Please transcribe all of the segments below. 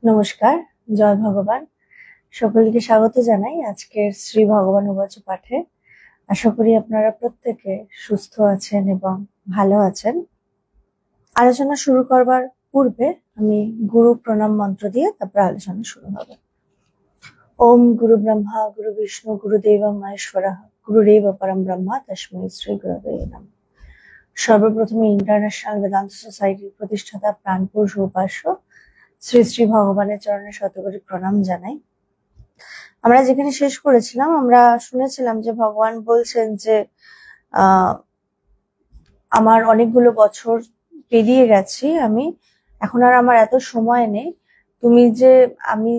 নমস্কার, জয় ভগবান। সকলকে স্বাগত জানাই আজকের শ্রী ভগবান উবাচ পাঠে। আশা করি আপনারা প্রত্যেকে সুস্থ আছেন এবং ভালো আছেন। আলোচনা শুরু করবার পূর্বে আমি গুরু প্রণাম মন্ত্র দিয়ে তারপর আলোচনা শুরু হবে। ওম গুরু ব্রহ্মা গুরু বিষ্ণু গুরুদেব মহেশ্বরঃ গুরুরেব পরম ব্রহ্মা তস্मै শ্রী গুরবে নমঃ। সর্বপ্রথমে ইন্টারন্যাশনাল বেদান্ত সোসাইটির প্রতিষ্ঠাতা প্রাণপুরুষ উপাস্য শ্রী শ্রী ভগবানের চরণে শতকোটি প্রণাম জানাই। আমরা যেখানে শেষ করেছিলাম, আমরা শুনেছিলাম যে ভগবান বলছেন যে আমার অনেকগুলো বছর পেরিয়ে গেছি, আমি এখন আর আমার এত সময় নেই, তুমি যে আমি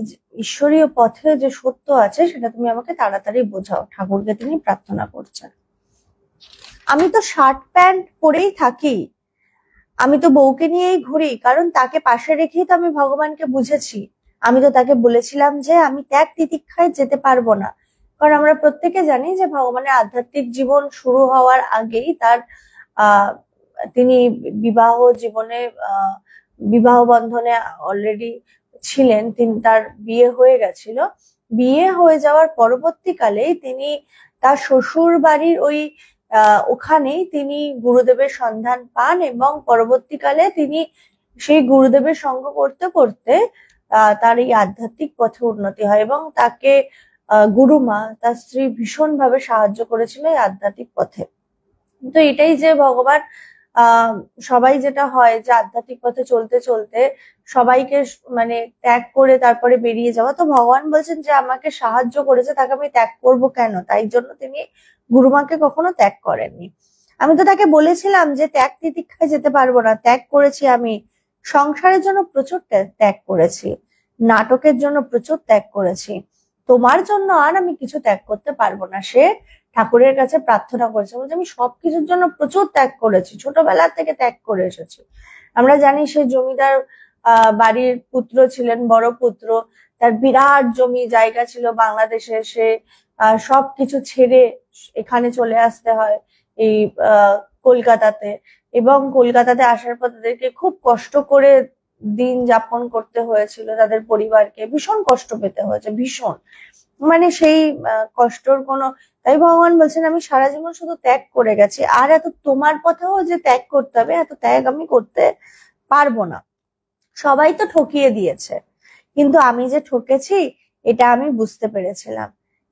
ঈশ্বরীয় পথে যে সত্য আছে সেটা তুমি আমাকে তাড়াতাড়ি বোঝাও। ঠাকুরকে তিনি প্রার্থনা করছেন। আমি তো শার্ট প্যান্ট পরেই থাকি, আমি তো বউকে নিয়েই ঘুরি, কারণ তাকে পাশে রেখেই তো আমি ভগবানকে বুঝেছি। আমি তো তাকে বলেছিলাম যে আমি ত্যাগ তিতিক্ষায় যেতে পারবো না, কারণ আমরা প্রত্যেকে জানি যে ভগবানের আধ্যাত্মিক জীবন শুরু হওয়ার আগেই তার তিনি বিবাহ জীবনে বিবাহ বন্ধনে অলরেডি ছিলেন, তিনি তার বিয়ে হয়ে গেছিল। বিয়ে হয়ে যাওয়ার পরবর্তীকালে তিনি তার শ্বশুর বাড়ির ওখানেই তিনি গুরুদেবের সন্ধান পান এবং পরবর্তীকালে তিনি সেই গুরুদেবের সঙ্গ করতে করতে তার এই আধ্যাত্মিক পথে উন্নতি হয় এবং তাকে গুরুমা তার স্ত্রী ভীষণভাবে সাহায্য করেছিল এই আধ্যাত্মিক পথে। তো এটাই যে ভগবান সবাই যেটা হয় যে আধ্যাত্মিক পথে চলতে চলতে সবাইকে মানে ত্যাগ করে তারপরে বেরিয়ে যাওয়া, তো ভগবান বলছেন যে আমাকে সাহায্য করেছে তাকে আমি ত্যাগ করব কেন? তাই জন্য তিনি গুরুমাকে কখনো ত্যাগ করেননি। আমি তো তাকে বলেছিলাম যে ত্যাগ তিতিক্ষায় যেতে পারবো না, ত্যাগ করেছি আমি। সংসারের জন্য প্রচুর ত্যাগ করেছি, নাটকের জন্য প্রচুর ত্যাগ করেছি, তোমার জন্য আর আমি কিছু ত্যাগ করতে পারবো না। সে ঠাকুরের কাছে প্রার্থনা করেছে, বলছে আমি সবকিছুর জন্য প্রচুর ত্যাগ করেছি, ছোটবেলা থেকে ত্যাগ করে এসেছি। আমরা জানি সে জমিদার বাড়ির পুত্র ছিলেন, বড় পুত্র, তার বিরাট জমি জায়গা ছিল বাংলাদেশে। সে সবকিছু ছেড়ে এখানে চলে আসতে হয় এই কলকাতাতে, এবং কলকাতাতে আসার পর তাদেরকে খুব কষ্ট করে দিন যাপন করতে হয়েছিল, তাদের পরিবারকে ভীষণ কষ্ট পেতে হয়েছে, ভীষণ, মানে সেই কষ্টর কোনো, তাই ভগবান বলছেন আমি সারা জীবন শুধু ত্যাগ করে গেছি, আর এত তোমার পথেও যে ত্যাগ করতে হবে এত ত্যাগ আমি করতে পারবো না। সবাই তো ঠকিয়ে দিয়েছে, কিন্তু আমি যে ঠকেছি এটা আমি বুঝতে পেরেছিলাম,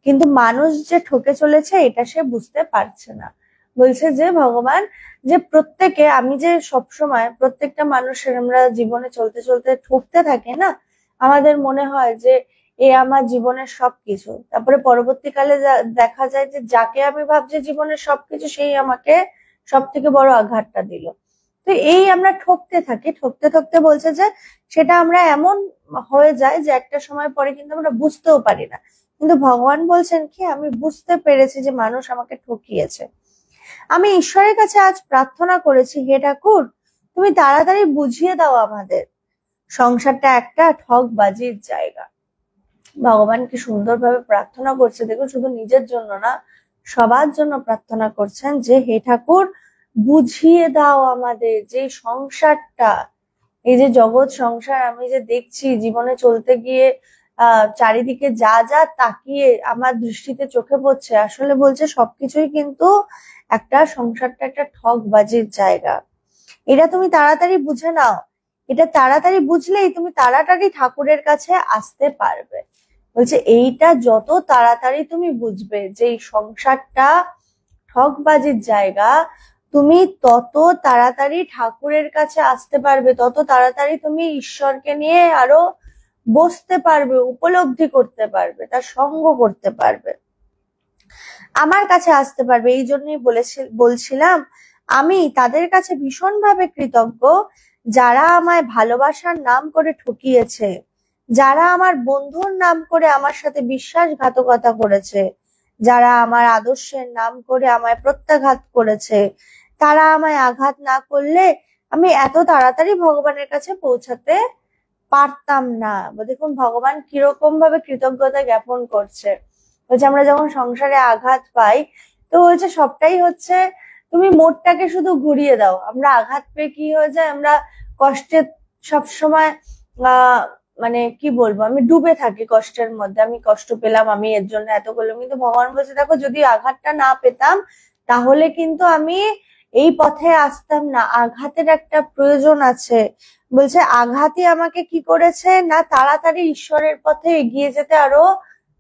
কিন্তু মানুষ যে ঠকে চলেছে এটা সে বুঝতে পারছে না। বলছে যে ভগবান যে প্রত্যেকে, আমি যে সবসময় প্রত্যেকটা মানুষের আমরা জীবনে চলতে চলতে ঠকতে থাকি না, আমাদের মনে হয় যে এ আমার জীবনের সবকিছু, তারপরে পরবর্তীকালে দেখা যায় যে যাকে আমি ভাবছি জীবনের সবকিছু সেই আমাকে সব থেকে বড় আঘাতটা দিল। তো এই আমরা ঠকতে থাকি, ঠকতে ঠকতে বলছে যে সেটা আমরা এমন হয়ে যায় যে একটা সময় পরে কিন্তু আমরা বুঝতেও পারি না। কিন্তু ভগবান বলছেন কি, আমি বুঝতে পেরেছি যে মানুষ আমাকে ঠকিয়েছে। আমি ঈশ্বরের কাছে আজ প্রার্থনা করেছি, হে ঠাকুর তুমি তাড়াতাড়ি বুঝিয়ে দাও আমাদের, সংসারটা একটা ঠকবাজির জায়গা। ভগবান কি সুন্দরভাবে প্রার্থনা করছে দেখুন, শুধু নিজের জন্য না, সবার জন্য প্রার্থনা করছেন যে হে ঠাকুর বুঝিয়ে দাও আমাদের যে সংসারটা, এই যে জগৎ সংসার আমি যে দেখছি জীবনে চলতে গিয়ে চারিদিকে যা যা তাকিয়ে আমার দৃষ্টিতে চোখে পড়ছে, আসলে বলছে সবকিছুই কিন্তু একটা, সংসারটা একটা ঠকবাজির জায়গা। এটা তুমি তাড়াতাড়ি বুঝে নাও, এটা তাড়াতাড়ি বুঝলেই তুমি তাড়াতাড়ি ঠাকুরের কাছে আসতে পারবে। বলছে এইটা যত তাড়াতাড়ি তুমি বুঝবে যে এই সংসারটা ঠকবাজির জায়গা, তুমি তত তাড়াতাড়ি ঠাকুরের কাছে আসতে পারবে, তত তাড়াতাড়ি তুমি ঈশ্বরকে নিয়ে আরো বসতে পারবে, উপলব্ধি করতে পারবে, তার সঙ্গ করতে পারবে, আমার কাছে আসতে পারবে। এই জন্যই বলছিলাম আমি তাদের কাছে ভীষণভাবে কৃতজ্ঞ যারা আমায় ভালোবাসার নাম করে ঠকিয়েছে, যারা আমার বন্ধুর নাম করে আমার সাথে বিশ্বাসঘাতকতা করেছে, যারা আমার আদর্শের নাম করে আমায় প্রত্যাঘাত করেছে, তারা আমায় আঘাত না করলে আমি এত তাড়াতাড়ি ভগবানের কাছে পৌঁছাতে পারতাম না। দেখুন ভগবান কিরকম ভাবে কৃতজ্ঞতা জ্ঞাপন করছে। বলছে আমরা যখন সংসারে আঘাত পাই তো বলছে সবটাই হচ্ছে তুমি মোড়টাকে শুধু ঘুরিয়ে দাও। আমরা আঘাত পেয়ে কি হয়ে যায়, আমরা কষ্টে সবসময় মানে কি বলবো, আমি ডুবে থাকি কষ্টের মধ্যে, আমি কষ্ট পেলাম, আমি এর জন্য এত করলাম, কিন্তু ভগবান বলছে দেখো যদি আঘাতটা না পেতাম তাহলে কিন্তু আমি এই পথে আসতাম না, আঘাতের একটা প্রয়োজন আছে। বলছে আঘাতই আমাকে কি করেছে না তাড়াতাড়ি ঈশ্বরের পথে এগিয়ে যেতে আরো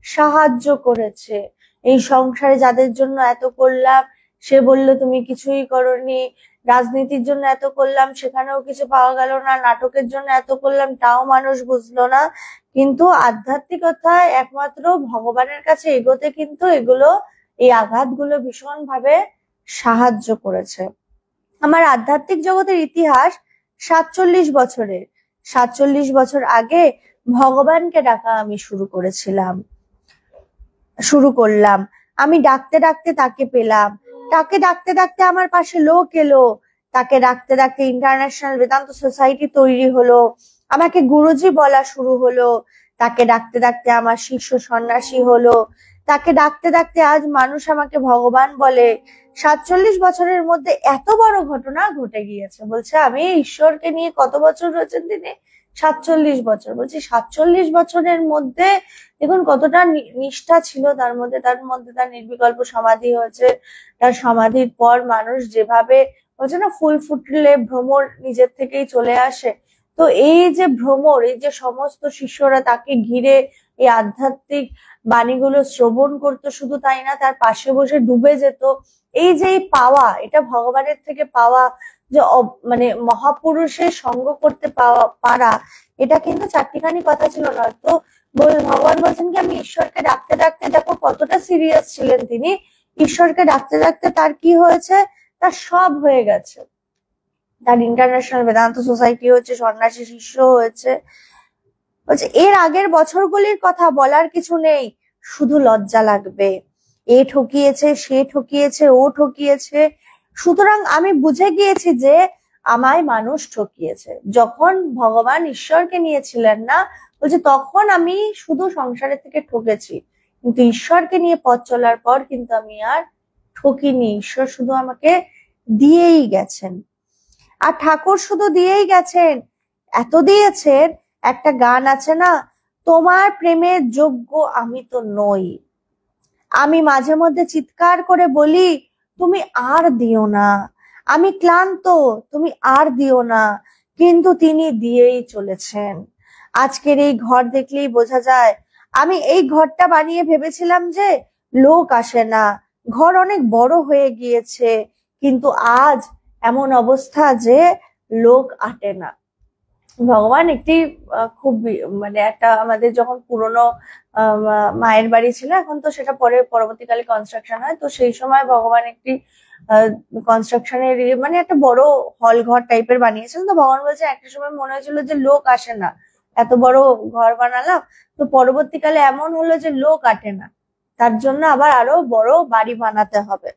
সাহায্য করেছে। এই সংসারে যাদের জন্য এত করলাম সে বলল তুমি কিছুই করনি, রাজনীতির জন্য এত করলাম সেখানেও কিছু পাওয়া গেল না, নাটকের জন্য এত করলাম তাও মানুষ বুঝলো না, কিন্তু আধ্যাত্মিকতায় একমাত্র ভগবানের কাছে এগোতে কিন্তু এগুলো, এই আঘাতগুলো ভীষণ ভাবে সাহায্য করেছে। আমার আধ্যাত্মিক জগতের ইতিহাস 47 বছরের। 47 বছর আগে ভগবানকে ডাকা আমি শুরু করলাম। আমি ডাকতে ডাকতে তাকে পেলাম, তাকে ডাকতে ডাকতে আমার পাশে লোক এলো, তাকে ডাকতে ডাকতে ইন্টারন্যাশনাল বেদান্ত সোসাইটি তৈরি হলো, আমাকে গুরুজি বলা শুরু হলো, তাকে ডাকতে ডাকতে আমার শিষ্য সন্ন্যাসী হলো, তাকে ডাকতে ডাকতে আজ মানুষ আমাকে ভগবান বলে। 47 বছরের মধ্যে এত বড় ঘটনা ঘটে গিয়েছে। বলছে আমি ঈশ্বরকে নিয়ে কত বছর রয়েছেন তিনি? 47 বছর। বলছি 47 বছরের মধ্যে দেখুন কতটা নিষ্ঠা ছিল তার মধ্যে, তার নির্বিকল্প সমাধি হয়েছে। তার সমাধির পর মানুষ যেভাবে বলছে না ফুল ফুটলে ভ্রমর নিজের থেকেই চলে আসে, তো এই যে ভ্রমর, এই যে সমস্ত শিষ্যরা তাকে ঘিরে এই আধ্যাত্মিক বাণীগুলো শ্রবণ করতো, শুধু তাই না তার পাশে বসে ডুবে যেত, এই যে এই পাওয়া, এটা ভগবানের থেকে পাওয়া, যে মানে মহাপুরুষের সঙ্গ করতে পারা, এটা কিন্তু চারটিখানি কথা ছিল না। তো ভগবান বলছেন কি আমি ঈশ্বরকে ডাকতে ডাকতে, দেখো কতটা সিরিয়াস ছিলেন তিনি, ঈশ্বরকে ডাকতে ডাকতে তার কি হয়েছে, তার সব হয়ে গেছে। তার ইন্টারন্যাশনাল বেদান্ত সোসাইটি হচ্ছে, সন্ন্যাসী শিষ্য হয়েছে। বলছে এর আগের বছরগুলির কথা বলার কিছু নেই, শুধু লজ্জা লাগবে। এ ঠকিয়েছে, সে ঠকিয়েছে, ও ঠকিয়েছে, সুতরাং আমি বুঝে গিয়েছি যে আমায় মানুষ ঠকিয়েছে। যখন ভগবান ঈশ্বরকে নিয়েছিলেন না, বলছে তখন আমি শুধু সংসারের থেকে ঠকেছি, কিন্তু ঈশ্বরকে নিয়ে পথ চলার পর কিন্তু আমি আর ঠকিনি। ঈশ্বর শুধু আমাকে দিয়েই গেছেন, আর ঠাকুর শুধু দিয়েই গেছেন, এত দিয়েছেন। একটা গান আছে না, তোমার প্রেমের যোগ্য আমি তো নই, আমি মাঝে মধ্যে চিৎকার করে বলি তুমি আর দিও না, আমি ক্লান্ত তুমি আর দিও না, কিন্তু তিনি দিয়েই চলেছেন। আজকের এই ঘর দেখলেই বোঝা যায়, আমি এই ঘরটা বানিয়ে ভেবেছিলাম যে লোক আসে না, ঘর অনেক বড় হয়ে গিয়েছে, কিন্তু আজ এমন অবস্থা যে লোক আটে না। ভগবান একটি খুব মানে একটা আমাদের যখন পুরনো মায়ের বাড়ি ছিল, এখন তো সেটা পরবর্তীকালে কনস্ট্রাকশন হয়, তো সেই সময় ভগবান একটি কনস্ট্রাকশনের মানে একটা বড় হল ঘর টাইপের বানিয়েছিলেন। তো ভগবান বলছে একটা সময় মনে হয়েছিল যে লোক আসে না, এত বড় ঘর বানালাম, তো পরবর্তীকালে এমন হলো যে লোক আটে না, তার জন্য আবার আরো বড় বাড়ি বানাতে হবে।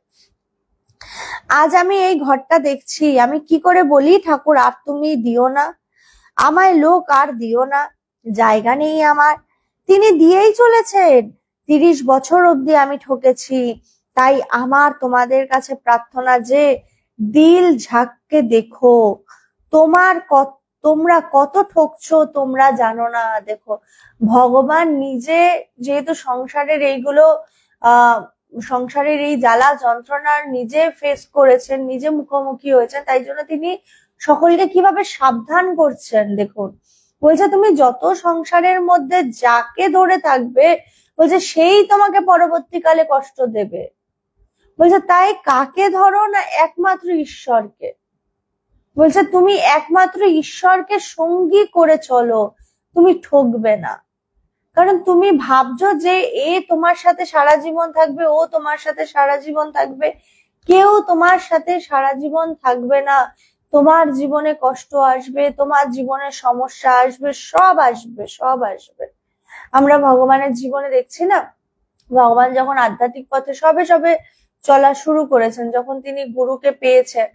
আজ আমি এই ঘরটা দেখছি, আমি কি করে বলি ঠাকুর আর তুমি দিও না, আমায় লোক আর দিও না, জায়গা নেই আমার। তিনি দিয়েই চলেছেন। 30 বছর অব্দি আমি ঠকেছি, তাই আমার তোমাদের কাছে প্রার্থনা যে দিল ঝাঁককে দেখো, তোমরা কত ঠকছো তোমরা জানো না। দেখো ভগবান নিজে যেহেতু সংসারের এইগুলো সংসারের এই জ্বালা যন্ত্রণার নিজে ফেস করেছেন, নিজে মুখোমুখি হয়েছেন, তাই জন্য তিনি সকলকে কিভাবে সাবধান করছেন। দেখুন বলছে তুমি যত সংসারের মধ্যে যাকে ধরে থাকবে, বলছে সেই তোমাকে পরবর্তীকালে কষ্ট দেবে। বলছে তাই কাকে ধরো না, একমাত্র ঈশ্বরকে। বলছে তুমি একমাত্র ঈশ্বরকে সঙ্গী করে চলো, তুমি ঠকবে না। কারণ তুমি ভাবছো যে এ তোমার সাথে সারা জীবন থাকবে, ও তোমার সাথে সারা জীবন থাকবে, কেউ তোমার সাথে সারা জীবন থাকবে না। তোমার জীবনে কষ্ট আসবে, তোমার জীবনে সমস্যা আসবে, সব আসবে, সব আসবে। আমরা ভগবানের জীবনে দেখছি না, ভগবান যখন আধ্যাত্মিক পথে সবে সবে চলা শুরু করেছেন, যখন তিনি গুরুকে পেয়েছেন,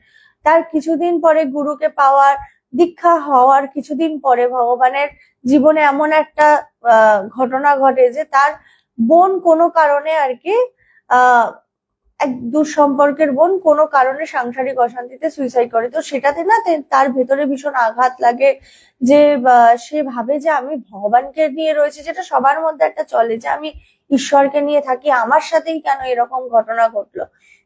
তার কিছুদিন পরে গুরুকে পাওয়ার, দীক্ষা হওয়ার কিছুদিন পরে ভগবানের জীবনে এমন একটা ঘটনা ঘটে যে তার বোন কোনো কারণে আর কি এক দূর সম্পর্কের বোন কোনো কারণে সাংসারিক অশান্তিতে সুইসাইড করে, তো সেটাতে না তার ভেতরে ভীষণ আঘাত লাগে যে সে ভাবে যে আমি ভগবানকে নিয়ে রয়েছে, যেটা সবার মধ্যে একটা চলে যে আমি ঈশ্বরকে নিয়ে থাকি, আমার সাথেই কেন এরকম ঘটনা ঘটলো।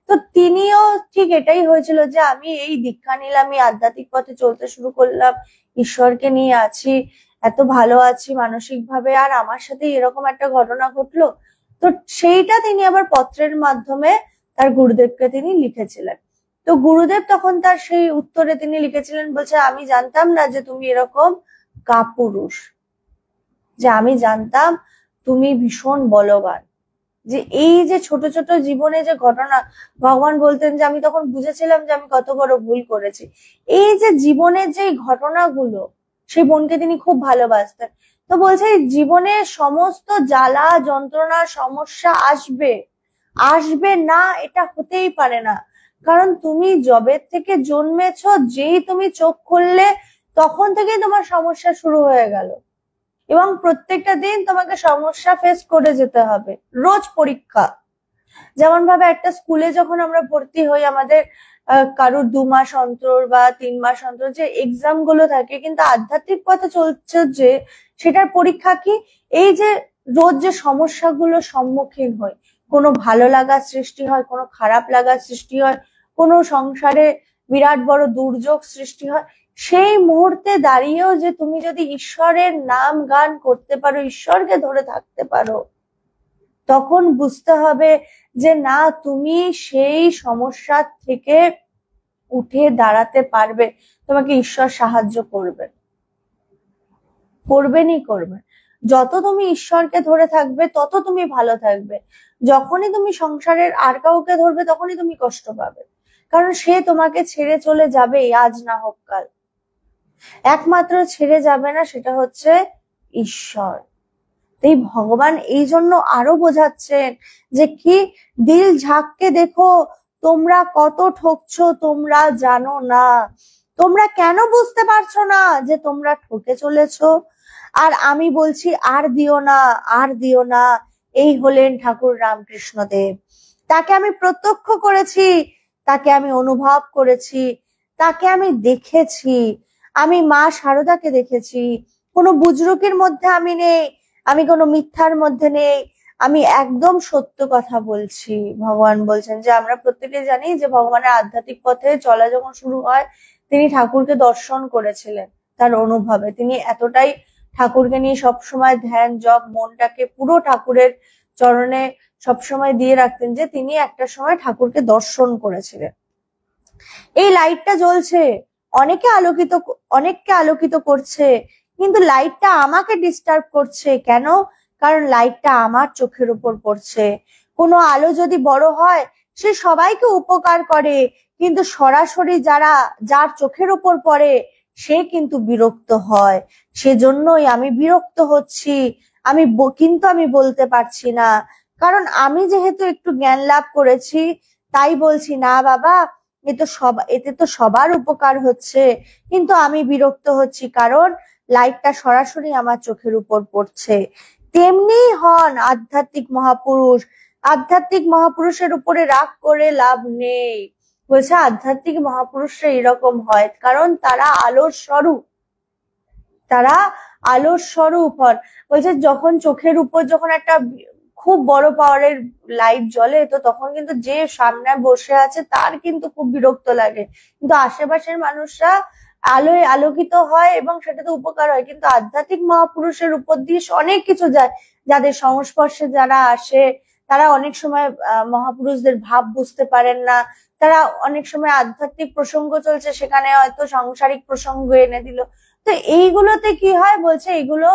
তো তিনিও ঠিক এটাই হয়েছিল যে আমি এই দীক্ষা নিলাম, এই আধ্যাত্মিক পথে চলতে শুরু করলাম, ঈশ্বরকে নিয়ে আছি, এত ভালো আছি মানসিক ভাবে, আর আমার সাথে এরকম একটা ঘটনা ঘটলো। তো সেইটা তিনি আবার পত্রের মাধ্যমে তার গুরুদেবকে তিনি লিখেছিলেন। তো গুরুদেব তখন তার সেই উত্তরে তিনি লিখেছিলেন, বলছে আমি জানতাম না যে তুমি এরকম কাপুরুষ, যে আমি জানতাম তুমি ভীষণ বলবান, যে এই যে ছোট ছোট জীবনে যে ঘটনা, ভগবান বলতেন যে আমি তখন বুঝেছিলাম যে আমি কত বড় ভুল করেছি। এই যে জীবনের যে ঘটনাগুলো, সেই বোনকে তিনি খুব ভালোবাসতেন। তো বলছে জীবনে সমস্ত জ্বালা যন্ত্রণা সমস্যা আসবে, আসবে না এটা হতেই পারে না, কারণ তুমি যবে থেকে জন্মেছো, যেই তুমি চোখ খুললে তখন থেকেই তোমার সমস্যা শুরু হয়ে গেল, এবং প্রত্যেকটা দিন তোমাকে সমস্যা ফেস করে যেতে হবে, রোজ পরীক্ষা। যেমন ভাবে একটা স্কুলে যখন আমরা ভর্তি হই, আমাদের কারোর 2 মাস অন্তর বা 3 মাস অন্তর যে এক্সাম গুলো থাকে, কিন্তু আধ্যাত্মিক পথে চলছে যে সেটার পরীক্ষা কি, এই যে রোজ যে সমস্যাগুলো সম্মুখীন হয়, কোনো ভালো লাগার সৃষ্টি হয়, কোনো খারাপ লাগার সৃষ্টি হয়, কোনো সংসারে বিরাট বড় দুর্যোগ সৃষ্টি হয়, সেই মুহূর্তে দাঁড়িয়েও যে তুমি যদি ঈশ্বরের নাম গান করতে পারো, ঈশ্বরকে ধরে থাকতে পারো, তখন বুঝতে হবে যে না, তুমি সেই সমস্যা থেকে উঠে দাঁড়াতে পারবে, তোমাকে ঈশ্বর সাহায্য করবে, করবেনই করবে। যত তুমি ঈশ্বরকে ধরে থাকবে তত তুমি ভালো থাকবে, যখনই তুমি সংসারের আর কাউকে ধরবে তখনই তুমি কষ্ট পাবে, কারণ সে তোমাকে ছেড়ে চলে যাবে, আজ না হোক কাল। একমাত্র ছেড়ে যাবে না, সেটা হচ্ছে ঈশ্বর। এই ভগবান এই জন্য আরো বোঝাচ্ছেন যে কি, দিল ঝাঁককে দেখো, তোমরা কত ঠকছো তোমরা জানো না, তোমরা কেন বুঝতে পারছো না যে তোমরা ঠকে চলেছো। আর আমি বলছি আর দিও না, আর দিও না। এই হলেন ঠাকুর রামকৃষ্ণ দেব, তাকে আমি প্রত্যক্ষ করেছি, তাকে আমি অনুভব করেছি, তাকে আমি দেখেছি, আমি মা শারদাকে দেখেছি। কোনো বুজরুকির মধ্যে আমি নেই, আমি কোনো মিথ্যার মধ্যে নেই, আমি একদম সত্য কথা বলছি। ভগবান বলছেন যে আমরা প্রত্যেকে জানি যে ভগবানের আধ্যাত্মিক পথে চলা যখন শুরু হয়, তিনি ঠাকুরকে দর্শন করেছিলেন তার অনুভবে, তিনি এতটাই ঠাকুরকে নিয়ে সবসময় ধ্যান জপ, মনটাকে পুরো ঠাকুরের চরণে সবসময় দিয়ে রাখতেন, যে তিনি একটা সময় ঠাকুরকে দর্শন করেছিলেন। এই লাইটটা জ্বলছে, অনেককে আলোকিত করছে, কিন্তু লাইটটা আমাকে ডিস্টার্ব করছে কেন? কারণ লাইটটা আমার চোখের উপর পড়ছে। কোনো আলো যদি বড় হয়, সে সবাইকে উপকার করে, কিন্তু সরাসরি যার চোখের উপর পড়ে সে কিন্তু বিরক্ত হয়। সেজন্যই আমি বিরক্ত হচ্ছি, কিন্তু আমি বলতে পারছি না, কারণ আমি যেহেতু একটু জ্ঞান লাভ করেছি, তাই বলছি না বাবা, এতে তো সবার উপকার হচ্ছে, কিন্তু আমি বিরক্ত হচ্ছি কারণ লাইটটা সরাসরি আমার চোখের উপর পড়ছে। তেমনি হন আধ্যাত্মিক মহাপুরুষ, আধ্যাত্মিক মহাপুরুষের উপরে রাগ করে লাভ নেই। বলছে আধ্যাত্মিক মহাপুরুষরা এরকম হয়, কারণ তারা আলোর স্বরূপ, তারা আলোর স্বরূপ হন। বলছে যখন চোখের উপর যখন একটা খুব বড় পাওয়ারের লাইট জ্বলে, তো তখন কিন্তু যে সামনে বসে আছে তার কিন্তু খুব বিরক্ত লাগে, কিন্তু আশেপাশের মানুষরা আলোয় আলোকিত হয় এবং সেটাতে উপকার হয়। কিন্তু আধ্যাত্মিক মহাপুরুষের উপর দিয়ে অনেক কিছু যায়, যাদের সংস্পর্শে যারা আসে তারা অনেক সময় মহাপুরুষদের ভাব বুঝতে পারেন না, তারা অনেক সময় আধ্যাত্মিক প্রসঙ্গ চলছে সেখানে হয়তো সাংসারিক প্রসঙ্গ এনে দিল। তো এইগুলোতে কি হয়, বলছে এগুলো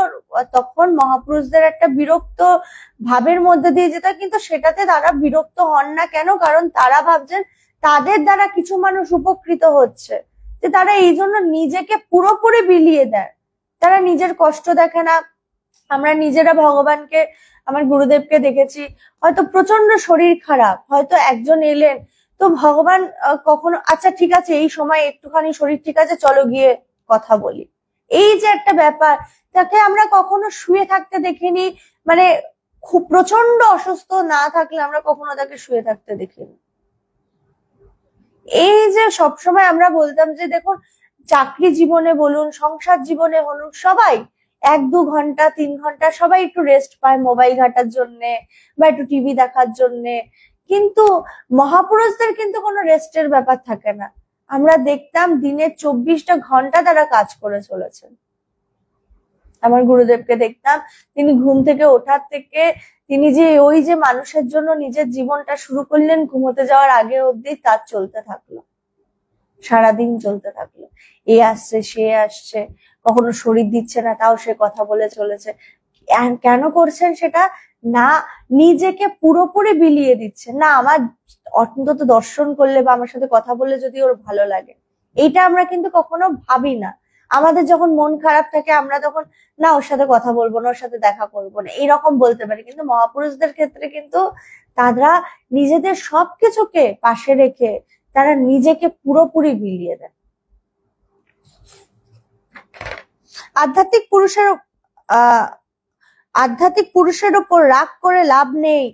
তখন মহাপুরুষদের একটা বিরক্ত ভাবের মধ্যে দিয়ে যেত, কিন্তু সেটাতে তারা বিরক্ত হন না কেন? কারণ তারা ভাবছেন তাদের দ্বারা কিছু মানুষ উপকৃত হচ্ছে, যে তারা এই জন্য নিজেকে পুরোপুরি বিলিয়ে দেয়, তারা নিজের কষ্ট দেখে না। আমরা নিজেরা ভগবানকে, আমার গুরুদেবকে দেখেছি, হয়তো প্রচন্ড শরীর খারাপ, হয়তো একজন এলেন, তো ভগবান কখনো আচ্ছা ঠিক আছে এই সময় একটুখানি শরীর ঠিক আছে, চলো গিয়ে কথা বলি, এই যে একটা ব্যাপার, তাকে আমরা কখনো শুয়ে থাকতে দেখিনি, মানে খুব প্রচন্ড অসুস্থ না থাকলে আমরা কখনো তাকে শুয়ে থাকতে দেখিনি। এই যে সবসময় আমরা বলতাম যে দেখুন, চাকরি জীবনে বলুন, সংসার জীবনে বলুন, সবাই 1-2 ঘন্টা 3 ঘন্টা সবাই একটু রেস্ট পায় মোবাইল ঘাটার জন্য বা একটু টিভি দেখার জন্য, কিন্তু মহাপুরুষদের কিন্তু কোনো রেস্টের ব্যাপার থাকে না। আমরা দেখতাম দিনে 24টা ঘন্টা তারা কাজ করে চলেছেন। আমার গুরুদেবকে দেখতাম, তিনি ঘুম থেকে ওঠার থেকে তিনি যে ওই যে মানুষের জন্য নিজের জীবনটা শুরু করলেন, ঘুমোতে যাওয়ার আগে অবধি তার চলতে থাকলো, সারাদিন চলতে থাকলো। এ আসছে সে আসছে, কখনো শরীর দিচ্ছে না তাও সে কথা বলে চলেছে। কেন করছেন সেটা? না নিজেকে পুরোপুরি বিলিয়ে দিচ্ছে, না আমার অন্তত দর্শন করলে বা আমার সাথে কথা বললে যদি ওর ভালো লাগে। এটা আমরা কিন্তু কখনো ভাবি না। আমাদের যখন মন খারাপ থাকে আমরা তখন না ওর সাথে কথা বলবো না, ওর সাথে দেখা করবো না, এরকম বলতে পারি। কিন্তু মহাপুরুষদের ক্ষেত্রে কিন্তু তারা নিজেদের সবকিছুকে পাশে রেখে তারা নিজেকে পুরোপুরি বিলিয়ে দেয়। আধ্যাত্মিক পুরুষের উপর রাগ করে লাভ নেই,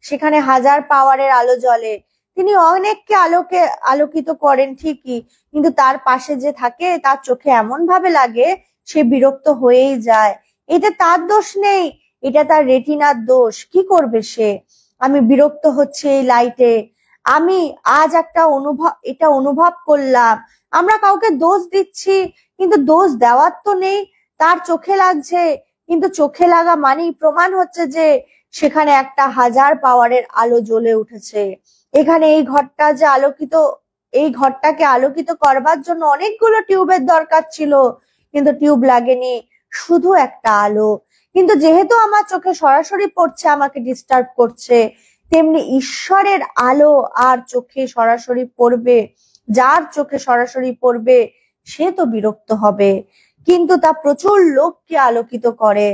সেখানে হাজার পাওয়ারের আলো জ্বলে। তিনি অনেককে আলোকিত করেন ঠিকই, কিন্তু তার পাশে যে থাকে তার চোখে এমন ভাবে লাগে সে বিরক্ত হয়েই যায়। এটা তার দোষ নেই, এটা তার রেটিনার দোষ। কি করবে সে? আমি বিরক্ত হচ্ছে এই লাইটে, আমি আজ এটা অনুভব করলাম। আমরা কাউকে দোষ দিচ্ছি, কিন্তু দোষ দেওয়ার তো নেই, তার চোখে লাগছে, কিন্তু চোখে লাগা মানেই প্রমাণ হচ্ছে যে সেখানে একটা হাজার পাওয়ারের আলো জ্বলে উঠেছে। এখানে এই ঘরটাকে আলোকিত করবার জন্য অনেকগুলো টিউবের দরকার ছিল, কিন্তু টিউব লাগেনি, শুধু একটা আলো। কিন্তু যেহেতু আমার চোখে সরাসরি পড়ছে, আমাকে ডিস্টার্ব করছে, তেমনি ঈশ্বরের আলো আর চোখে সরাসরি পড়বে, যার চোখে সরাসরি পড়বে সে তো বিরক্ত হবে, কিন্তু তা প্রচুর লোককে আলোকিত করে।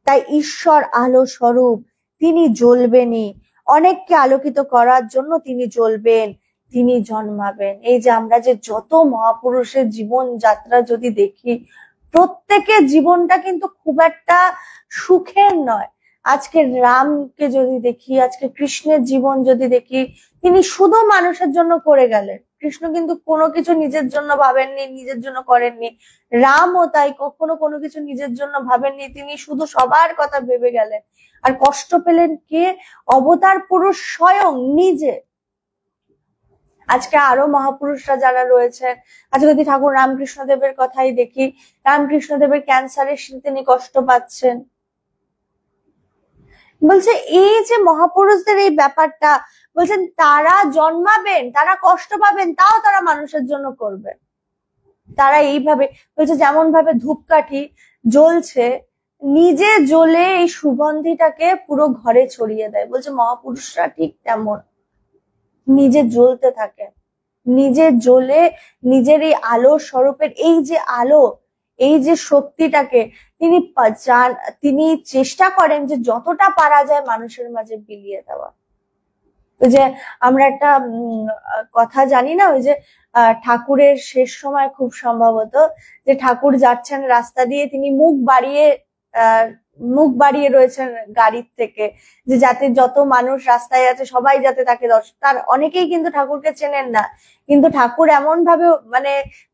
তাই ঈশ্বর আলো স্বরূপ, তিনি জ্বলবেনই, অনেককে আলোকিত করার জন্য তিনি জ্বলবেন, তিনি জন্মাবেন। এই যে আমরা যে যত মহাপুরুষের জীবন যাত্রা যদি দেখি, প্রত্যেকের জীবনটা কিন্তু খুব একটা সুখের নয়। আজকে রামকে যদি দেখি, আজকে কৃষ্ণের জীবন যদি দেখি, তিনি শুধু মানুষের জন্য করে গেলেন। কৃষ্ণ কিন্তু কোনো কিছু নিজের জন্য ভাবেননি, নিজের জন্য করেননি। রামও তাই কখনো কোনো কিছু নিজের জন্য ভাবেননি, তিনি শুধু সবার কথা ভেবে গেলেন। আর কষ্ট পেলেন কে? অবতার পুরুষ স্বয়ং নিজে। আজকে আরো মহাপুরুষরা যারা রয়েছেন, আজকে যদি ঠাকুর রামকৃষ্ণ দেবের কথাই দেখি, রামকৃষ্ণ দেবের ক্যান্সারের তিনি কষ্ট পাচ্ছেন। বলছে এই যে মহাপুরুষদের এই ব্যাপারটা, বলছেন তারা জন্মাবেন, তারা কষ্ট পাবেন, তাও তারা মানুষের জন্য করবেন। তারা এইভাবে বলছে, যেমন ভাবে ধূপকাঠি জ্বলছে, নিজে জ্বলে এই সুগন্ধিটাকে পুরো ঘরে ছড়িয়ে দেয়। বলছে মহাপুরুষরা ঠিক তেমন নিজে জ্বলতে থাকে, নিজে জ্বলে নিজের এই আলো স্বরূপের এই যে আলো, এই যে শক্তিটাকে তিনি চেষ্টা করেন যে যতটা পারা যায় মানুষের মাঝে বিলিয়ে দেওয়া। ওই যে আমরা একটা কথা জানি না, ওই যে ঠাকুরের শেষ সময় খুব সম্ভবত যে ঠাকুর যাচ্ছেন রাস্তা দিয়ে, তিনি মুখ বাড়িয়ে রয়েছেন গাড়ির থেকে, যে যাতে যত মানুষ রাস্তায় আছে সবাই যাতে তাকে তার অনেকেই কিন্তু ঠাকুরকে চেনেন না, কিন্তু ঠাকুর এমন ভাবে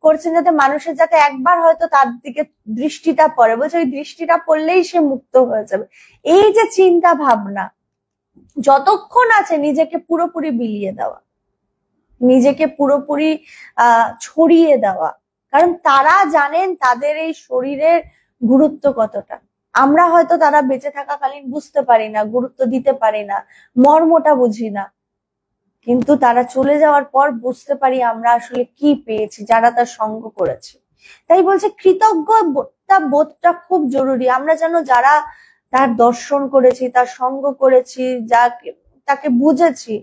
করছেন যাতে মানুষের যাতে একবার হয়তো তার দিকে দৃষ্টিটা পড়ে। বলছে ওই দৃষ্টিটা পড়লেই সে মুক্ত হয়ে যাবে। এই যে চিন্তা ভাবনা, যতক্ষণ আছে নিজেকে পুরোপুরি বিলিয়ে দেওয়া, নিজেকে পুরোপুরি ছড়িয়ে দেওয়া, কারণ তারা জানেন তাদের এই শরীরের গুরুত্ব কতটা। আমরা হয়তো তারা বেঁচে থাকাকালীন বুঝতে পারি না, গুরুত্ব দিতে পারি না, মর্মটা বুঝি না, কিন্তু তারা চলে যাওয়ার পর বুঝতে পারি আমরা আসলে কি পেয়েছি যারা তার সঙ্গ করেছে। তাই বলছে কৃতজ্ঞতা বোধটা খুব জরুরি। আমরা যেন যারা তার দর্শন করেছি, তার সঙ্গ করেছি, তাকে বুঝেছি,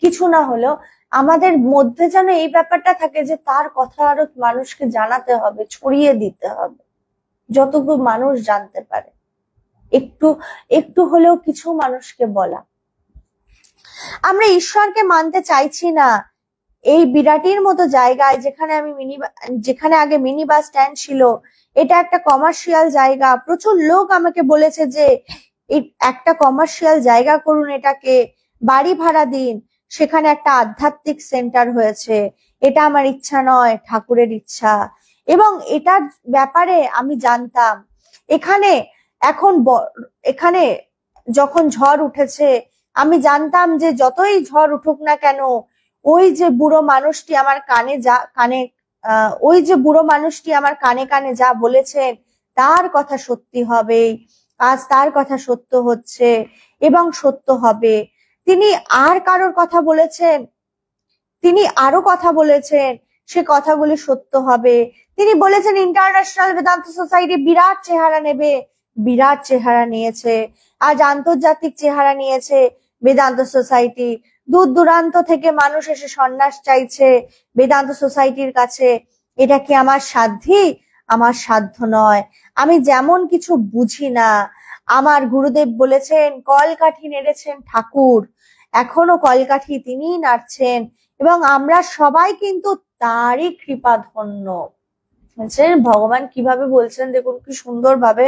কিছু না হলেও আমাদের মধ্যে যেন এই ব্যাপারটা থাকে যে তার কথা আরো মানুষকে জানাতে হবে, ছড়িয়ে দিতে হবে, যতটুকু মানুষ জানতে পারে, একটু একটু হলেও কিছু মানুষকে বলা। আমরা ঈশ্বরকে মানতে চাইছি না এই বিরাটির মতো জায়গায়, যেখানে আগে মিনি বাস স্ট্যান্ড ছিল, এটা একটা কমার্শিয়াল জায়গা। প্রচুর লোক আমাকে বলেছে যে একটা কমার্শিয়াল জায়গা করুন, এটাকে বাড়ি ভাড়া দিন, সেখানে একটা আধ্যাত্মিক সেন্টার হয়েছে। এটা আমার ইচ্ছা নয়, ঠাকুরের ইচ্ছা। এবং এটার ব্যাপারে আমি জানতাম এখানে এখন এখানে যখন ঝড় উঠেছে, আমি জানতাম যে যতই ঝড় উঠুক না কেন, ওই যে বুড়ো মানুষটি আমার ওই যে বুড়ো মানুষটি আমার কানে কানে যা বলেছেন তার কথা সত্যি হবে। আজ তার কথা সত্য হচ্ছে এবং সত্য হবে। তিনি আর কারোর কথা বলেছেন, তিনি আরো কথা বলেছেন, সে কথাগুলি সত্য হবে। তিনি বলেছেন ইন্টারন্যাশনাল বেদান্ত সোসাইটি বিরাট চেহারা নেবে, বিরাট চেহারা নিয়েছে। আজ আন্তর্জাতিক চেহারা নিয়েছে বেদান্ত সোসাইটি। দূর দূরান্ত থেকে মানুষ এসে সন্ন্যাস চাইছে বেদান্ত সোসাইটির কাছে। এটা কি আমার সাধ্যি? আমার সাধ্য নয়। আমি যেমন কিছু বুঝি না। আমার গুরুদেব বলেছেন কলকাঠি নেড়েছেন ঠাকুর, এখনো কলকাঠি তিনিই নাড়ছেন এবং আমরা সবাই কিন্তু তারই কৃপা ধন্য। ভগবান কিভাবে বলছেন দেখুন কি সুন্দর ভাবে,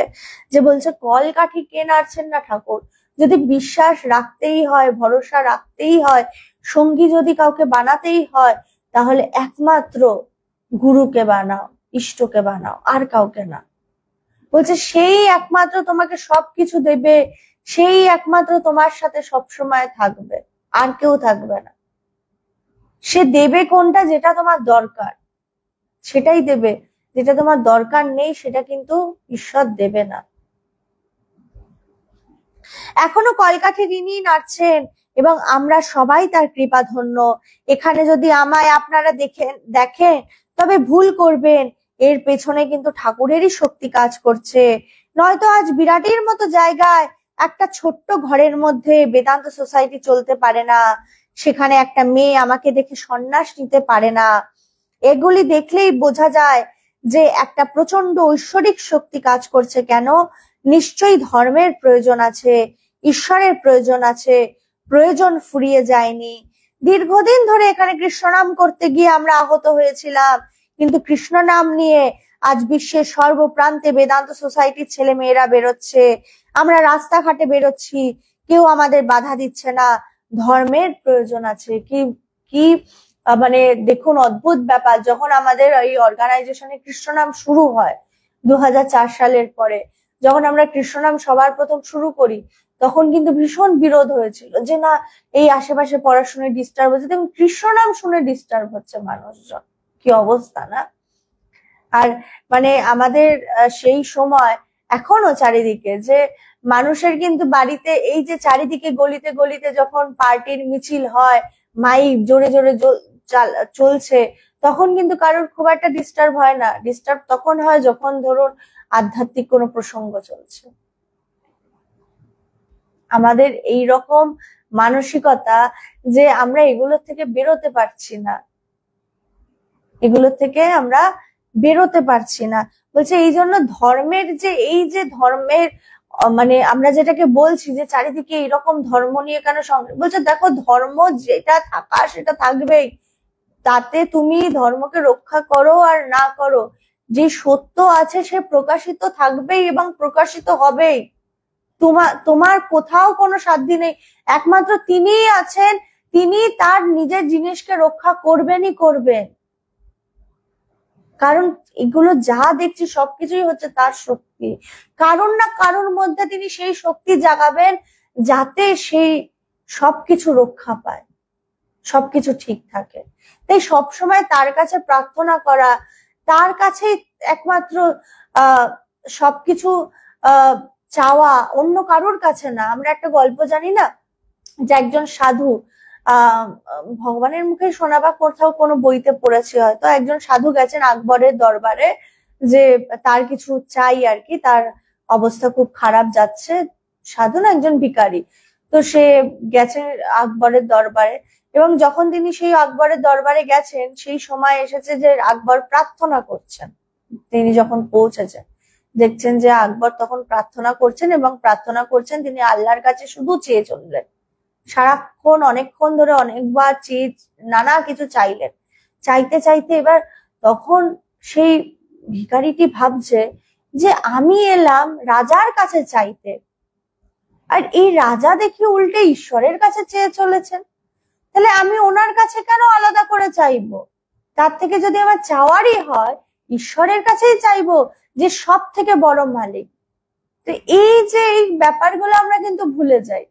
যে বলছে কলকাঠি কে নাড়ছেন না ঠাকুর। যদি বিশ্বাস রাখতেই হয়, ভরসা রাখতেই হয়, সঙ্গী যদি কাউকে বানাতেই হয়, তাহলে একমাত্র গুরুকে বানাও, ইষ্টকে বানাও, আর কাউকে না। বলছে সেই একমাত্র তোমাকে সবকিছু দেবে, সেই একমাত্র তোমার সাথে সবসময় থাকবে, আর কেউ থাকবে না। সে দেবে কোনটা, যেটা তোমার দরকার সেটাই দেবে, যেটা তোমার দরকার নেই সেটা কিন্তু ঈশ্বর দেবে না। এখনো কলকাঠি তিনি নাড়ছেন এবং আমরা সবাই তার কৃপা ধন্য। এখানে যদি আমায় আপনারা দেখেন তবে ভুল করবেন, এর পেছনে কিন্তু ঠাকুরেরই শক্তি কাজ করছে। নয়তো আজ বিরাটের মতো জায়গায় একটা ছোট্ট ঘরের মধ্যে বেদান্ত সোসাইটি চলতে পারে না, সেখানে একটা মেয়ে আমাকে দেখে সন্ন্যাস নিতে পারে না। এগুলি দেখলেই বোঝা যায় যে একটা প্রচন্ড ঐশ্বরিক শক্তি কাজ করছে। কেন? নিশ্চয়ই ধর্মের প্রয়োজন আছে, ঈশ্বরের প্রয়োজন আছে, প্রয়োজন ফুরিয়ে যায়নি। দীর্ঘদিন ধরে এখানে কৃষ্ণ নাম করতে গিয়ে আমরা আহত হয়েছিলাম, কিন্তু কৃষ্ণ নাম নিয়ে আজ বিশ্বের সর্বপ্রান্তে বেদান্ত সোসাইটির ছেলে মেয়েরা বেরোচ্ছে, আমরা রাস্তাঘাটে বেরোচ্ছি, কেউ আমাদের বাধা দিচ্ছে না। ধর্মের প্রয়োজন আছে। কি কি মানে দেখুন অদ্ভুত ব্যাপার, যখন আমাদের এই অর্গানাইজেশনে কৃষ্ণ নাম শুরু হয় 2004 সালের পরে, যখন আমরা কৃষ্ণ নাম সবার প্রথম শুরু করি, তখন কিন্তু ভীষণ বিরোধ হয়েছিল যে না, এই আশেপাশে পড়াশোনায় ডিস্টার্ব হচ্ছে। দেখুন কৃষ্ণ নাম শুনে ডিস্টার্ব হচ্ছে মানুষজন, কি অবস্থা না? আর মানে আমাদের সেই সময় এখনো চারিদিকে যে মানুষের কিন্তু বাড়িতে এই যে চারিদিকে গলিতে গলিতে যখন পার্টির মিছিল হয়, মাইক জোরে জোরে চলছে, তখন কিন্তু কারোর খুব একটা ডিস্টার্ব হয় না। ডিস্টার্ব তখন হয় যখন ধরুন আধ্যাত্মিক কোনো প্রসঙ্গ চলছে। আমাদের এই রকম মানসিকতা যে আমরা এগুলো থেকে বেরোতে পারছি না, এগুলো থেকে আমরা বেরোতে পারছি না। বলছে এই জন্য ধর্মের এই যে ধর্মের মানে আমরা যেটাকে বলছি যে চারিদিকে এইরকম ধর্ম নিয়ে কেন বলছে দেখো ধর্ম যেটা থাকা সেটা থাকবেই, তাতে তুমি ধর্মকে রক্ষা করো আর না করো, যে সত্য আছে সে প্রকাশিত থাকবেই এবং প্রকাশিত হবেই। তোমার কোথাও কোনো সাধ্য নেই, একমাত্র তিনিই আছেন, তিনি তার নিজের জিনিসকে রক্ষা করবেনই করবেন। কারণ এগুলো যা দেখছি সবকিছুই হচ্ছে তার শক্তি। কারণ না কারোর মধ্যে তিনি সেই শক্তি জাগাবেন যাতে সেই সবকিছু রক্ষা পায়, সবকিছু ঠিক থাকে। তাই সবসময় তার কাছে প্রার্থনা করা, তার কাছে একমাত্র সবকিছু চাওয়া, অন্য কারোর কাছে না। আমরা একটা গল্প জানি না যে একজন সাধু, ভগবানের মুখে শোনা বা কোথাও কোনো বইতে পড়েছি হয়তো, একজন সাধু গেছেন আকবরের দরবারে, যে তার কিছু চাই আর কি, তার অবস্থা খুব খারাপ যাচ্ছে। সাধু না, একজন ভিখারি। তো সে গেছে আকবরের দরবারে, এবং যখন তিনি সেই আকবরের দরবারে গেছেন সেই সময় এসেছে যে আকবর প্রার্থনা করছেন। তিনি যখন পৌঁছেছেন দেখছেন যে আকবর তখন প্রার্থনা করছেন, এবং প্রার্থনা করছেন তিনি আল্লাহর কাছে শুধু চেয়ে চললেন, সারাক্ষণ অনেকক্ষণ ধরে অনেকবার চেয়ে নানা কিছু চাইলেন। চাইতে চাইতে এবার তখন সেই ভিখারিটি ভাবছে যে আমি এলাম রাজার কাছে চাইতে, আর এই রাজা দেখি উল্টে ঈশ্বরের কাছে চেয়ে চলেছেন, তাহলে আমি ওনার কাছে কেন আলাদা করে চাইবো? তার থেকে যদি আমার চাওয়ারই হয়, ঈশ্বরের কাছেই চাইবো, যে সব থেকে বড় মালিক। তো এই যে এই ব্যাপারগুলো আমরা কিন্তু ভুলে যাই।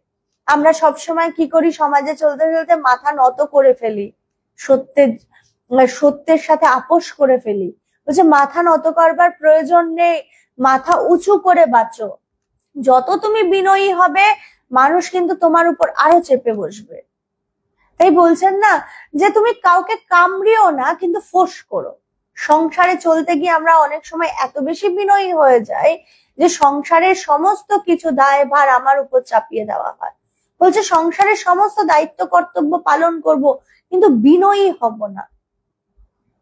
আমরা সব সময় কি করি, সমাজে চলতে চলতে মাথা নত করে ফেলি, সত্যের সাথে আপোষ করে ফেলি। বলছে মাথা নত করবার প্রয়োজন নেই, মাথা উঁচু করে বাঁচো। যত তুমি বিনয়ী হবে, মানুষ কিন্তু তোমার উপর আরো চেপে বসবে। তাই বলছেন না যে তুমি কাউকে কামড়িও না, কিন্তু ফোঁস করো। সংসারে চলতে গিয়ে আমরা অনেক সময় এত বেশি বিনয়ী হয়ে যাই যে সংসারের সমস্ত কিছু দায়ভার আমার উপর চাপিয়ে দেওয়া হয়। বলছে সংসারের সমস্ত দায়িত্ব কর্তব্য পালন করব, কিন্তু বিনয়ী হব না,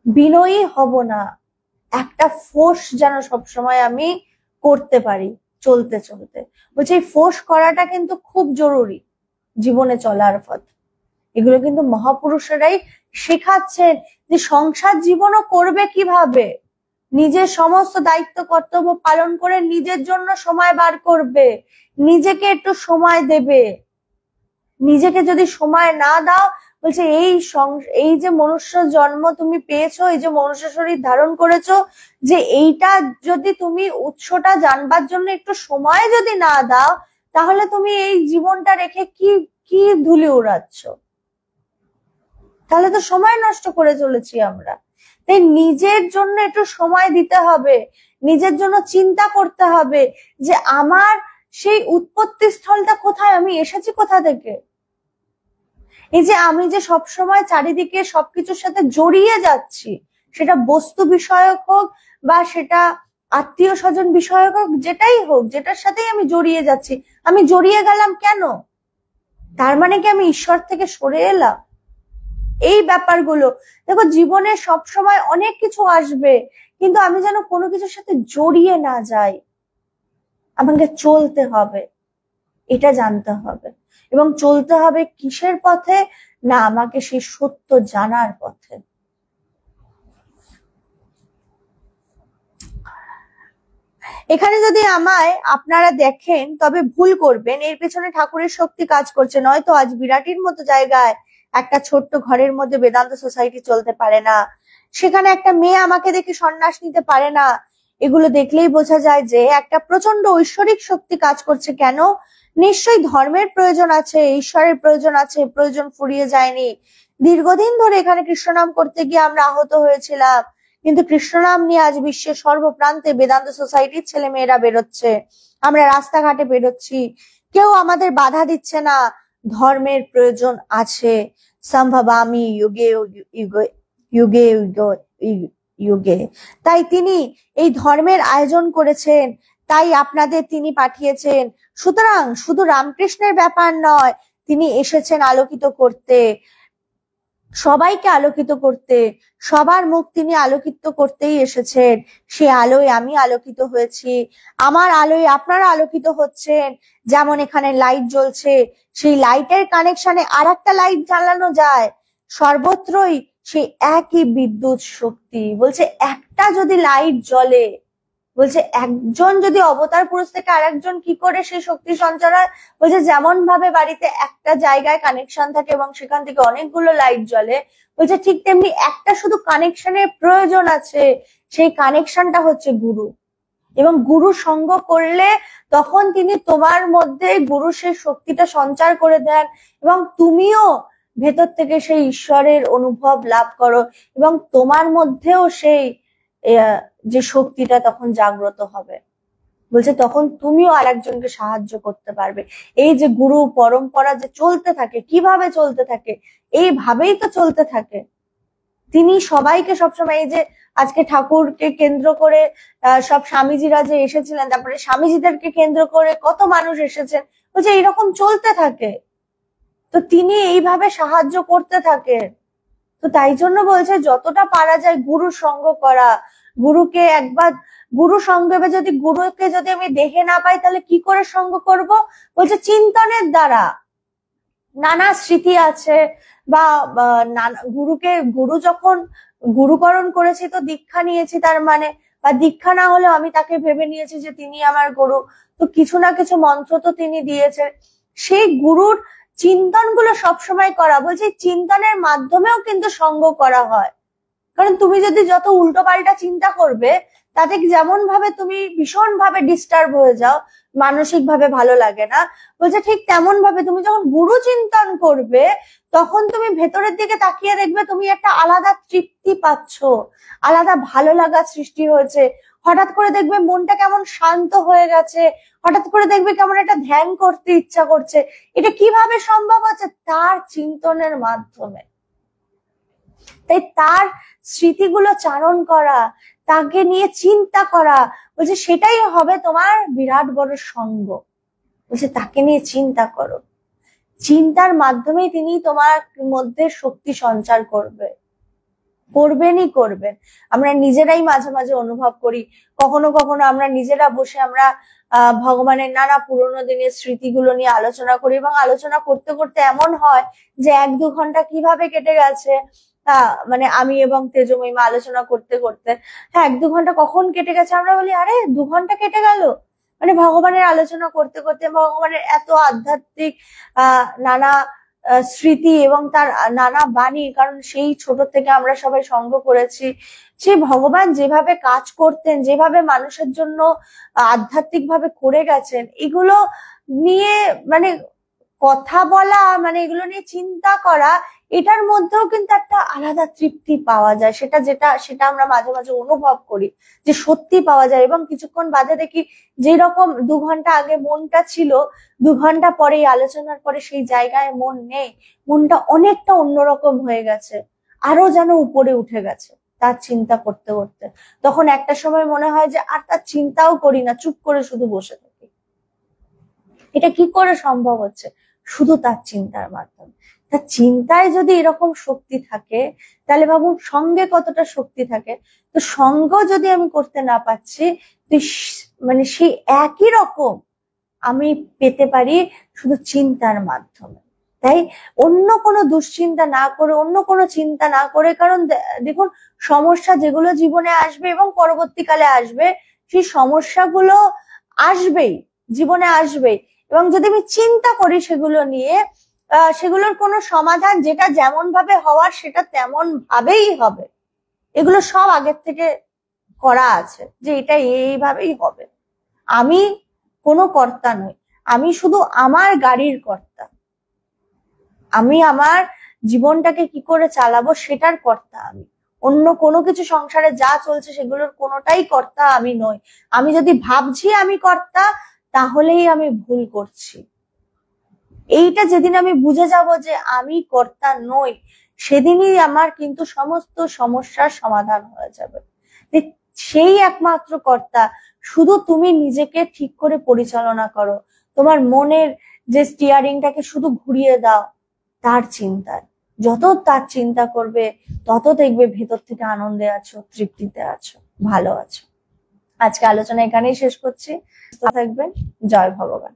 বিনয়ী হব না। একটা ফোঁস যেন সবসময় আমি করতে পারি চলতে চলতে। বলছে এই ফোঁস করাটা কিন্তু খুব জরুরি জীবনে চলার পথ। এগুলো কিন্তু মহাপুরুষেরাই শেখাচ্ছেন যে সংসার জীবনও করবে কিভাবে, নিজের সমস্ত দায়িত্ব কর্তব্য পালন করে নিজের জন্য সময় বার করবে, নিজেকে একটু সময় দেবে। নিজেকে যদি সময় না দাও, বলছে এই যে মনুষ্য জন্ম তুমি পেয়েছো, এই যে মনুষ্য শরীর ধারণ করেছো, যে এইটা যদি তুমি উৎসটা জানবার জন্য একটু সময় যদি না দাও, তাহলে তুমি এই জীবনটা রেখে কি কি ধুলি উড়াচ্ছ? তাহলে তো সময় নষ্ট করে চলেছি আমরা। তাই নিজের জন্য একটু সময় দিতে হবে, নিজের জন্য চিন্তা করতে হবে যে আমার সেই উৎপত্তি স্থলটা কোথায়, আমি এসেছি কোথা থেকে। এই যে আমি যে সবসময় চারিদিকে সবকিছুর সাথে জড়িয়ে যাচ্ছি, সেটা বস্তু বিষয়ক হোক বা সেটা আত্মীয় স্বজন বিষয়ক হোক, যেটাই হোক, যেটার সাথেই আমি জড়িয়ে যাচ্ছি, আমি জড়িয়ে গেলাম কেন? তার মানে কি আমি ঈশ্বর থেকে সরে এলাম? এই ব্যাপারগুলো দেখো, জীবনে সব সময় অনেক কিছু আসবে, কিন্তু আমি যেন কোনো কিছুর সাথে জড়িয়ে না যাই। আমাকে চলতে হবে, এটা জানতে হবে। এবং চলতে হবে কিসের পথে? না, আমাকে সেই সত্য জানার পথে। এখানে যদি আমায় আপনারা দেখেন তবে ভুল করবেন, এর পেছনে ঠাকুরের শক্তি কাজ করছে, নয়তো আজ বিরাটির মতো জায়গায় একটা ছোট্ট ঘরের মধ্যে বেদান্ত সোসাইটি চলতে পারে না। সেখানে একটা মেয়ে আমাকে দেখে সন্ন্যাস নিতে পারে না। এগুলো দেখলেই বোঝা যায় যে একটা প্রচন্ড ঐশ্বরিক শক্তি কাজ করছে। কেন? নিশ্চয়ই ধর্মের প্রয়োজন আছে, ঈশ্বরের প্রয়োজন আছে, প্রয়োজন ফুরিয়ে যায়নি। দীর্ঘদিন ধরে এখানে কৃষ্ণ নাম করতে গিয়ে আমরা আহত হয়েছিলাম, কিন্তু কৃষ্ণ নাম নিয়ে আজ বিশ্বের সর্বপ্রান্তে বেদান্ত সোসাইটির ছেলে মেয়েরা বেরোচ্ছে, আমরা রাস্তাঘাটে বেরোচ্ছি, কেউ আমাদের বাধা দিচ্ছে না। ধর্মের প্রয়োজন আছে। সম্ভবামি যুগে যুগে যুগে যুগে। তাই তিনি এই ধর্মের আয়োজন করেছেন, তাই আপনাদের তিনি পাঠিয়েছেন। সুতরাং শুধু রামকৃষ্ণের ব্যাপার নয়, তিনি এসেছেন আলোকিত করতে, সবাইকে আলোকিত করতে, সবার মুখ তিনি আলোকিত করতেই এসেছেন। সে আলোয় আমি আলোকিত হয়েছি, আমার আলোয় আপনারা আলোকিত হচ্ছেন। যেমন এখানে লাইট জ্বলছে, সেই লাইটের কানেকশনে আর একটা লাইট জ্বালানো যায়, সর্বত্রই সেই একই বিদ্যুৎ শক্তি। বলছে একটা যদি লাইট জ্বলে, বলছে একজন যদি অবতার পুরুষ থেকে আরেকজন কি করে সেই শক্তি সঞ্চার হয়? বলছে যেমন ভাবে বাড়িতে একটা জায়গায় কানেকশন থাকে এবং সেখান থেকে অনেকগুলো লাইট জ্বলে, বলছে ঠিক তেমনি একটা শুধু কানেকশনের প্রয়োজন আছে, সেই কানেকশনটা হচ্ছে গুরু। এবং গুরু সঙ্গ করলে তখন তিনি তোমার মধ্যে গুরু সেই শক্তিটা সঞ্চার করে দেন, এবং তুমিও ভেতর থেকে সেই ঈশ্বরের অনুভব লাভ করো, এবং তোমার মধ্যেও সেই যে শক্তিটা তখন জাগ্রত হবে। বলছে তখন তুমিও আরেকজনকে সাহায্য করতে পারবে। এই যে গুরু পরম্পরা যে চলতে থাকে, কিভাবে চলতে থাকে? এইভাবেই তো চলতে থাকে। তিনি সবাইকে সবসময়, এই যে আজকে ঠাকুরকে কেন্দ্র করে সব স্বামীজিরা যে এসেছিলেন, তারপরে স্বামীজিদেরকে কেন্দ্র করে কত মানুষ এসেছেন, বলছে এইরকম চলতে থাকে। তো তিনি এইভাবে সাহায্য করতে থাকেন। তো তাই জন্য বলছে যতটা পারা যায় গুরু সঙ্গ করা। গুরুকে একবার গুরু সঙ্গে, গুরুকে যদি আমি দেখে না পাই তাহলে কি করে সঙ্গ করব? বলছে চিন্তনের দ্বারা। নানা স্মৃতি আছে বা গুরু যখন গুরুকরণ করেছি, তো দীক্ষা নিয়েছি, তার মানে, বা দীক্ষা না হলেও আমি তাকে ভেবে নিয়েছি যে তিনি আমার গুরু, তো কিছু না কিছু মন্ত্র তো তিনি দিয়েছেন। সেই গুরুর চিন্তন গুলো সবসময় করা। বলছে চিন্তনের মাধ্যমেও কিন্তু সঙ্গ করা হয়, কারণ তুমি যদি যত উল্টো পাল্টা চিন্তা করবে, তাতে যেমন ভাবে তুমি ভীষণ ভাবে ডিস্টার্ব হয়ে যাও, মানসিক ভাবে ভালো লাগে না, বলছে ঠিক তেমন ভাবে তুমি যখন গুরু চিন্তন করবে, তখন তুমি ভেতরের দিকে তাকিয়ে দেখবে তুমি একটা আলাদা তৃপ্তি পাচ্ছ, আলাদা ভালো লাগা সৃষ্টি হয়েছে। হঠাৎ করে দেখবে মনটা কেমন শান্ত হয়ে গেছে, হঠাৎ করে দেখবে কেমন একটা ধ্যান করতে ইচ্ছা করছে। এটা কিভাবে সম্ভব হচ্ছে? তার চিন্তনের মাধ্যমে। তাই তার স্মৃতিগুলো চারণ করা, তাকে নিয়ে চিন্তা করা, বলছে সেটাই হবে তোমার বিরাট বড় সঙ্গ। বলছে তাকে নিয়ে চিন্তা করো, চিন্তার মাধ্যমেই তিনি তোমার মধ্যে শক্তি সঞ্চার করবেনই করবেন। আমরা নিজেরাই মাঝে মাঝে অনুভব করি, কখনো কখনো আমরা নিজেরা বসে আমরা ভগবানের নানা পুরোনো দিনের স্মৃতিগুলো নিয়ে আলোচনা করি, এবং আলোচনা করতে করতে এমন হয় যে 1-2 ঘন্টা কিভাবে কেটে গেছে, মানে আমি এবং তেজময়ী মা আলোচনা করতে করতে, হ্যাঁ 1-2 ঘন্টা কখন কেটে গেছে আমরা বলি আরে 2 ঘন্টা কেটে গেল। মানে ভগবানের আলোচনা করতে করতে, ভগবানের এত আধ্যাত্মিক নানা স্মৃতি এবং তার নানা বাণী, কারণ সেই ছোট থেকে আমরা সবাই সঙ্গ করেছি, সেই ভগবান যেভাবে কাজ করতেন, যেভাবে মানুষের জন্য আধ্যাত্মিক ভাবে করে গেছেন, এগুলো নিয়ে মানে কথা বলা, মানে এগুলো নিয়ে চিন্তা করা, এটার মধ্যেও কিন্তু একটা আলাদা তৃপ্তি পাওয়া যায়। সেটা আমরা মাঝে মাঝে অনুভব করি যে সত্যি পাওয়া যায়। এবং কিছুক্ষণ বাদে দেখি যে রকম 2 ঘন্টা আগে মনটা ছিল, 2 ঘন্টা পরে আলোচনার পরে সেই জায়গায় মন নেই, মনটা অনেকটা অন্যরকম হয়ে গেছে, আরো যেন উপরে উঠে গেছে তার চিন্তা করতে করতে। তখন একটা সময় মনে হয় যে আর তার চিন্তাও করি না, চুপ করে শুধু বসে থাকি। এটা কি করে সম্ভব হচ্ছে? শুধু তার চিন্তার মাধ্যমে। তার চিন্তায় যদি এরকম শক্তি থাকে, তাহলে ভাবুন সঙ্গে কতটা শক্তি থাকে। তো সঙ্গ যদি আমি করতে না পারছি, মানে সেই একই রকম আমি পেতে পারি শুধু চিন্তার মাধ্যমে। তাই অন্য কোনো দুশ্চিন্তা না করে, অন্য কোনো চিন্তা না করে, কারণ দেখুন সমস্যা যেগুলো জীবনে আসবে এবং পরবর্তীকালে আসবে, সেই সমস্যাগুলো আসবেই, জীবনে আসবেই। এবং যদি আমি চিন্তা করি সেগুলো নিয়ে, সেগুলোর কোনো সমাধান যেটা যেমন ভাবে হওয়ার সেটা তেমন ভাবেই হবে। এগুলো সব আগের থেকে করা আছে যে এটা এইভাবেই হবে। আমি কোনো কর্তা নই, আমি শুধু আমার গাড়ির কর্তা। আমি আমার জীবনটাকে কি করে চালাবো সেটার কর্তা আমি। অন্য কোনো কিছু সংসারে যা চলছে সেগুলোর কোনোটাই কর্তা আমি নই। আমি যদি ভাবছি আমি কর্তা, তাহলেই আমি ভুল করছি। এইটা যেদিন আমি বুঝে যাব যে আমি কর্তা নই, সেদিনই আমার কিন্তু সমস্ত সমস্যার সমাধান হয়ে যাবে। সেই একমাত্র কর্তা। শুধু তুমি নিজেকে ঠিক করে পরিচালনা করো, তোমার মনের যে স্টিয়ারিংটাকে শুধু ঘুরিয়ে দাও তার চিন্তায়। যত তার চিন্তা করবে, তত দেখবে ভেতর থেকে আনন্দে আছো, তৃপ্তিতে আছো, ভালো আছো। আজকে আলোচনা এখানেই শেষ করছি। থাকবেন। জয় ভগবান।